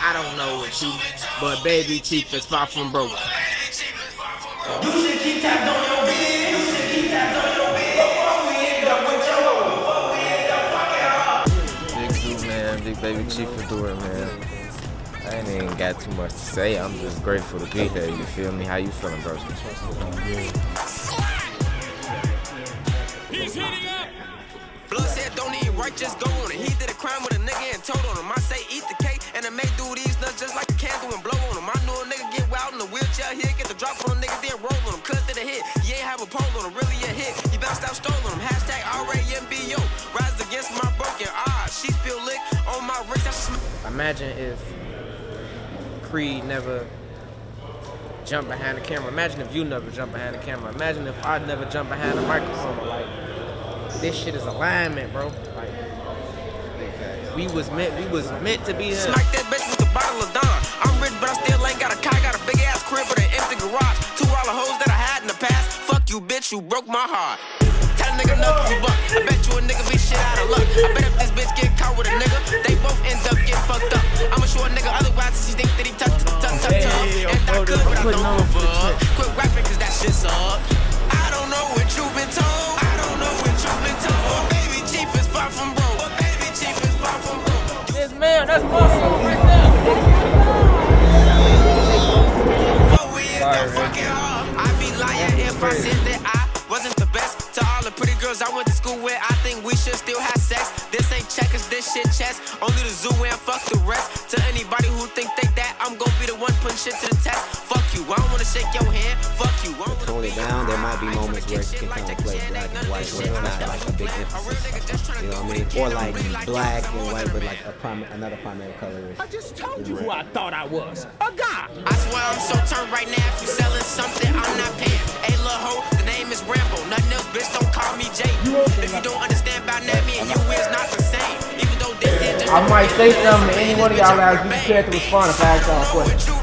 I don't know what you, but Baby Chief is far from broke. You should keep tapped on your bed. You should keep tapped on your bed. Before we end up with your hoe. Before we end up fucking her. Big dude, man. Big BabyChiefDoIt, man. I ain't even got too much to say. I'm just grateful to be here. You feel me? How you feeling, bro? He's hitting up. Blood said don't even write, just go on it. He did a crime with a nigga and told on him. I say eat the cake and I may do these nuts just like a candle and blow on him. I know a nigga get wild in the wheelchair here, get the drop on a nigga, then roll on him. Cuz did a hit, he ain't have a pole on him, really a hit. He bounced out, stole on him. Hashtag RAMBO. Rise against my broken she feel lick on my wrist. Imagine if Creed never jumped behind the camera. Imagine if you never jumped behind the camera. Imagine if I never jumped behind the microphone. Like, this shit is alignment, bro. Like, we was meant to be here. Smack that bitch with a bottle of Don. I'm rich, but I still ain't got a car. Got a big ass crib with an empty garage. 2 all the hoes that I had in the past. Fuck you, bitch, you broke my heart. Tell a nigga nothing you buck. I bet you a nigga be shit out of luck. I bet if this bitch get caught with a nigga, they both end up getting fucked up. I'ma show a nigga otherwise since he think that he tough. And I could, but I don't give a fuck. Quit rapping cause that shit's up. I don't know what you've been told. I don't know what you've been told. Baby Chief is far from broke. Baby Chief is far from broke. This man, that's muscle right there. Before we end up fucking hard, I'd be lying if I said that I wasn't the best. To all the pretty girls I went to school with, I think we should still have sex. This ain't checkers, this shit chess. Only the zoo and fuck the rest. To anybody who think they that, I'm gon' be the one putting shit to the test. Fuck you, I don't wanna shake your hand. Fuck you, I don't wanna tone it down. There might be moments where it can kind of play black and white, where it's not like a big emphasis. You know what I mean? Or like black and white, but like another primary color is. I just told you who I thought I was. A guy. I swear I'm so turned right now. If you selling something, I'm not paying. Hey, lil' ho, the name is Rambo. Nothing else, bitch, don't call me Jay. If you don't understand about that, me and you is not the same. Even though this is just I might say something to any one of y'all guys. You care to respond if I ask y'all a question.